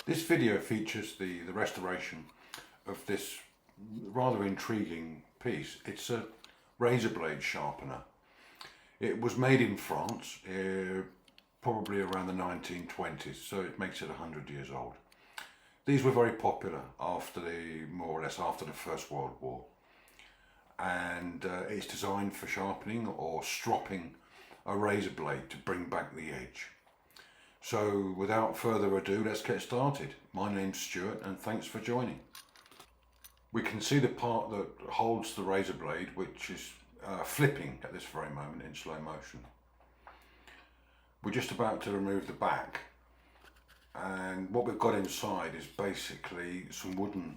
This video features the restoration of this rather intriguing piece. It's a razor blade sharpener. It was made in France, probably around the 1920s, so it makes it 100 years old. These were very popular after more or less after the First World War. And it's designed for sharpening or stropping a razor blade to bring back the edge. So without further ado, let's get started. My name's Stuart and thanks for joining. We can see the part that holds the razor blade, which is flipping at this very moment in slow motion. We're just about to remove the back, and what we've got inside is basically some wooden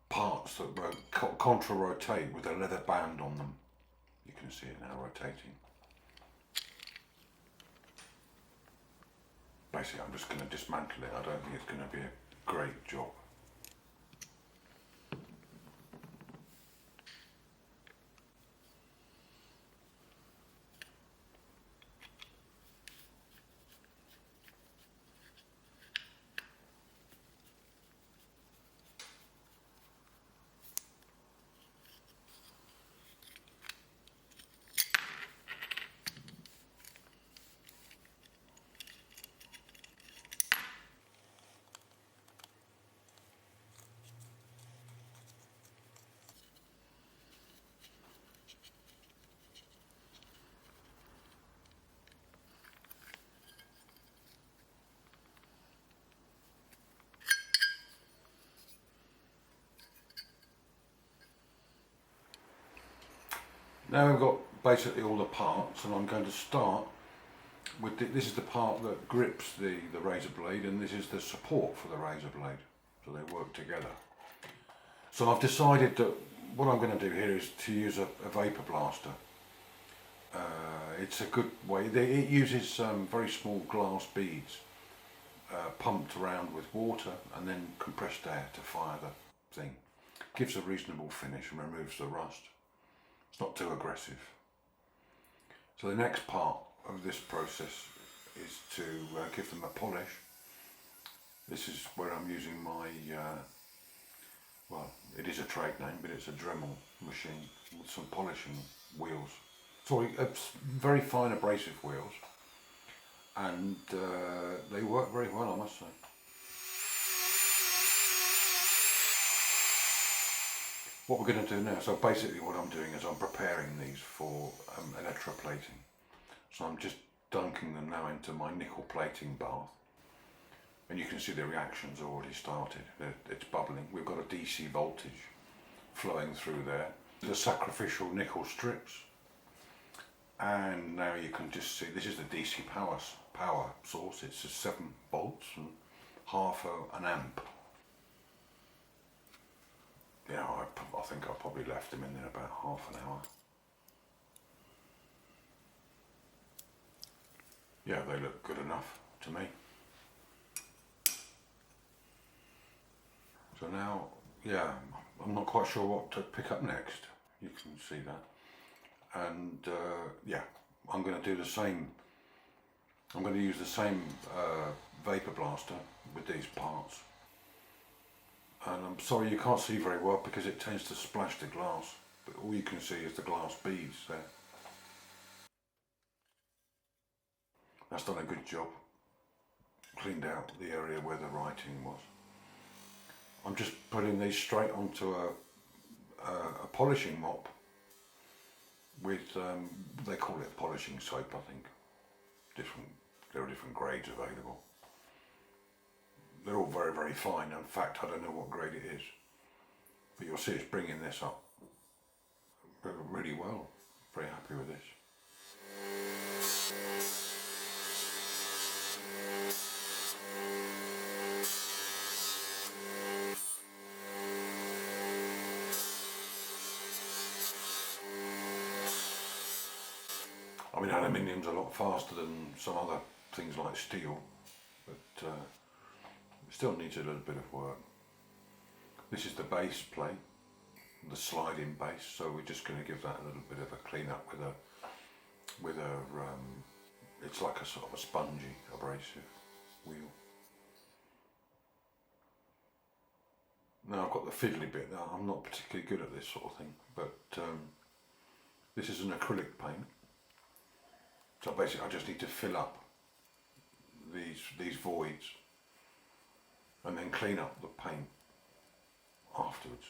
parts that contra-rotate with a leather band on them. You can see it now rotating. Basically, I'm just going to dismantle it. I don't think it's going to be a great job. Now we've got basically all the parts, and I'm going to start with this is the part that grips the razor blade, and this is the support for the razor blade, so they work together. So I've decided that what I'm going to do here is to use a vapor blaster. It's a good way. It uses very small glass beads pumped around with water and then compressed air to fire the thing. Gives a reasonable finish and removes the rust. It's not too aggressive. So the next part of this process is to give them a polish. This is where I'm using my, well, it is a trade name, but it's a Dremel machine with some polishing wheels. Sorry, very fine abrasive wheels, and they work very well, I must say. What we're going to do now, so basically what I'm doing is I'm preparing these for electroplating. So I'm just dunking them now into my nickel plating bath, and you can see the reaction's already started. It's bubbling. We've got a DC voltage flowing through there. The sacrificial nickel strips, and now you can just see this is the DC power source. It's a 7 volts and half an amp. Yeah, I think I probably left them in there about half an hour. Yeah, they look good enough to me. So now, yeah, I'm not quite sure what to pick up next. You can see that. And yeah, I'm going to do the same. I'm going to use the same vapor blaster with these parts. And I'm sorry you can't see very well because it tends to splash the glass, but all you can see is the glass beads there. That's done a good job. Cleaned out the area where the writing was. I'm just putting these straight onto a polishing mop with, they call it polishing soap, I think. There are different grades available. They're all very, very fine. In fact, I don't know what grade it is, but you'll see it's bringing this up really well. Very happy with this. I mean, aluminium's a lot faster than some other things like steel, but it still needs a little bit of work. This is the base plate, the sliding base, so we're just going to give that a little bit of a clean up with a it's like a sort of a spongy abrasive wheel. Now I've got the fiddly bit. Now I'm not particularly good at this sort of thing, but this is an acrylic paint. So basically I just need to fill up these voids and then clean up the paint afterwards.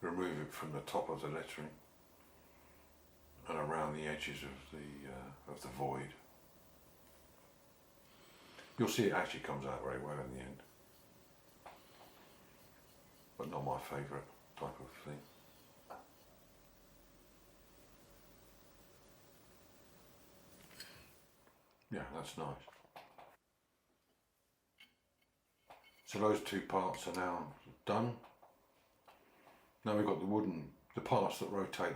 Remove it from the top of the lettering and around the edges of the void. You'll see it actually comes out very well in the end, but not my favourite type of thing. Yeah, that's nice. So those two parts are now done. Now we've got the parts that rotate,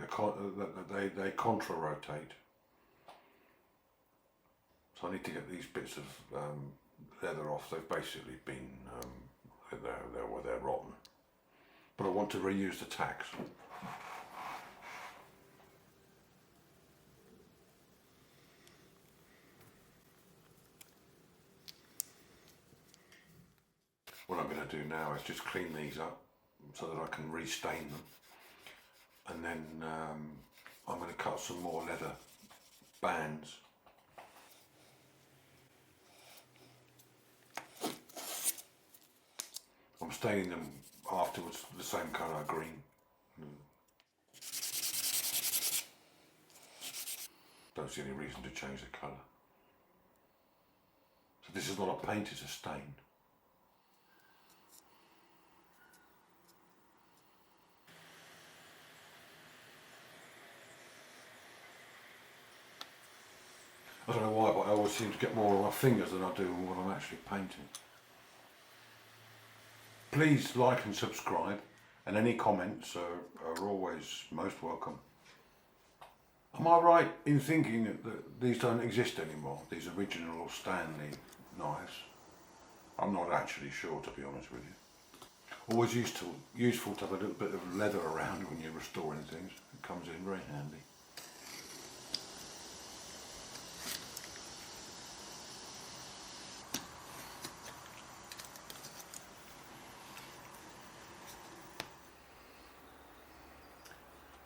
they contra-rotate. So I need to get these bits of leather off. They've basically been, they're rotten. But I want to reuse the tacks. What I'm going to do now is just clean these up so that I can restain them, and then I'm going to cut some more leather bands. I'm staining them afterwards the same colour, green. Don't see any reason to change the colour. So this is not a paint, it's a stain. I don't know why, but I always seem to get more on my fingers than I do when I'm actually painting. Please like and subscribe, and any comments are always most welcome. Am I right in thinking that these don't exist anymore, these original Stanley knives? I'm not actually sure, to be honest with you. Always useful to have a little bit of leather around when you're restoring things. It comes in very handy.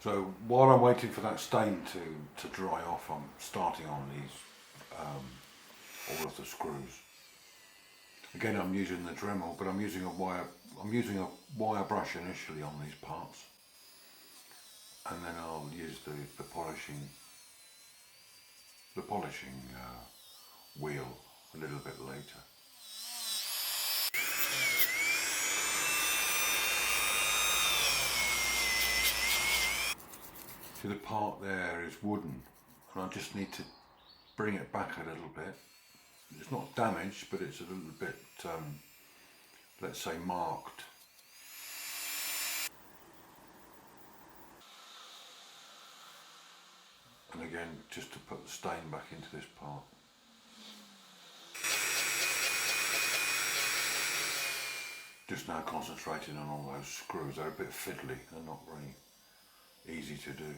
So while I'm waiting for that stain to dry off, I'm starting on these, all of the screws. Again, I'm using the Dremel, but I'm using a wire brush initially on these parts, and then I'll use the polishing wheel a little bit later. See, the part there is wooden, and I just need to bring it back a little bit. It's not damaged, but it's a little bit, let's say, marked. And again, just to put the stain back into this part. Just now concentrating on all those screws. They're a bit fiddly, they're not very easy to do.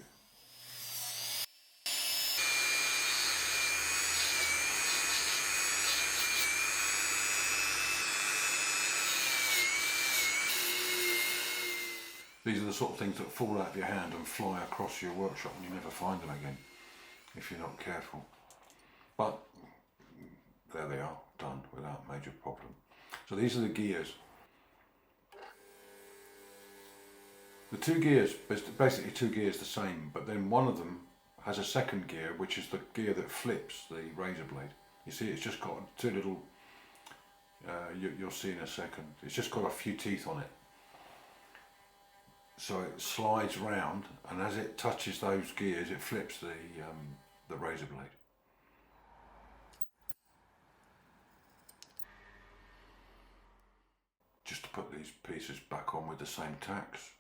These are the sort of things that fall out of your hand and fly across your workshop, and you never find them again if you're not careful. But there they are, done without major problem. So these are the gears. The two gears, basically two gears the same, but then one of them has a second gear, which is the gear that flips the razor blade. You see, it's just got two little, you'll see in a second, it's just got a few teeth on it. So it slides round, and as it touches those gears, it flips the razor blade. Just to put these pieces back on with the same tacks.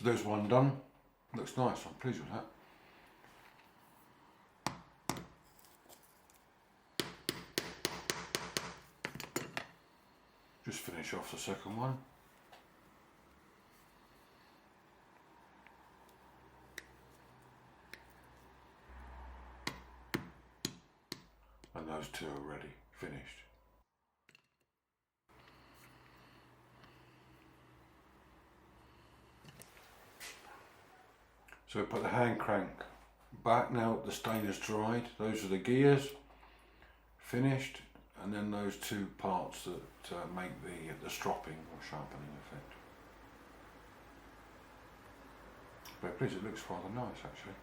So there's one done. Looks nice, I'm pleased with that. Just finish off the second one. And those two are ready, finished. So put the hand crank back now the stain has dried. Those are the gears, finished, and then those two parts that make the stropping or sharpening effect. But please, it looks rather nice actually.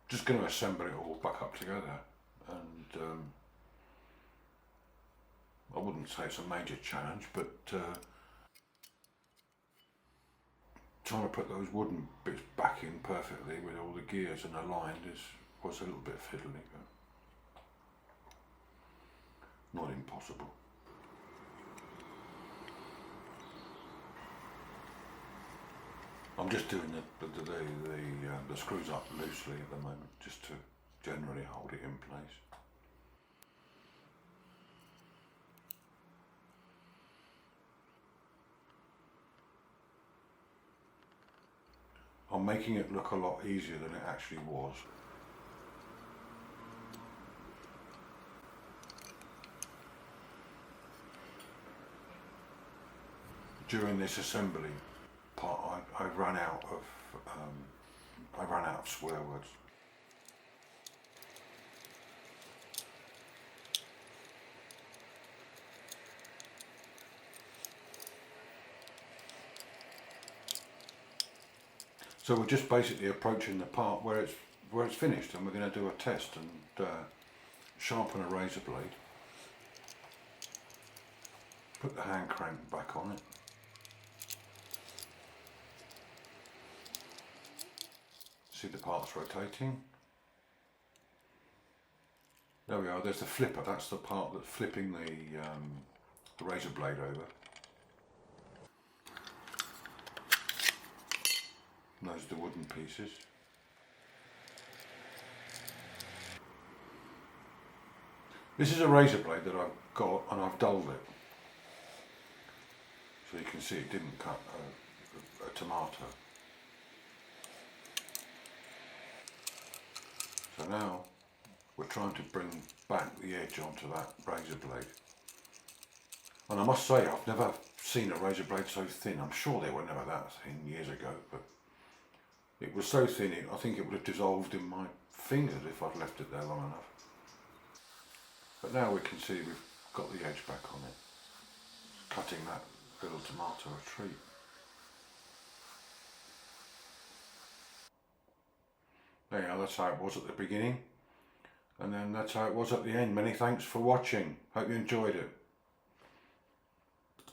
Just going to assemble it all back up together, and I wouldn't say it's a major challenge, but trying to put those wooden bits back in perfectly with all the gears and aligned was a little bit fiddly, but not impossible. I'm just doing the screws up loosely at the moment, just to generally hold it in place. I'm making it look a lot easier than it actually was. During this assembly part, I ran out of swear words. So we're just basically approaching the part where it's finished, and we're going to do a test and sharpen a razor blade. Put the hand crank back on it. See the parts rotating. There we are, there's the flipper, that's the part that's flipping the razor blade over. And those are the wooden pieces. This is a razor blade that I've got, and I've dulled it. So you can see it didn't cut a tomato. So now we're trying to bring back the edge onto that razor blade. And I must say, I've never seen a razor blade so thin. I'm sure they were never that thin years ago, but it was so thin, I think it would have dissolved in my fingers if I'd left it there long enough. But now we can see we've got the edge back on it, cutting that little tomato a treat. There you are, that's how it was at the beginning, and then that's how it was at the end. Many thanks for watching, hope you enjoyed it.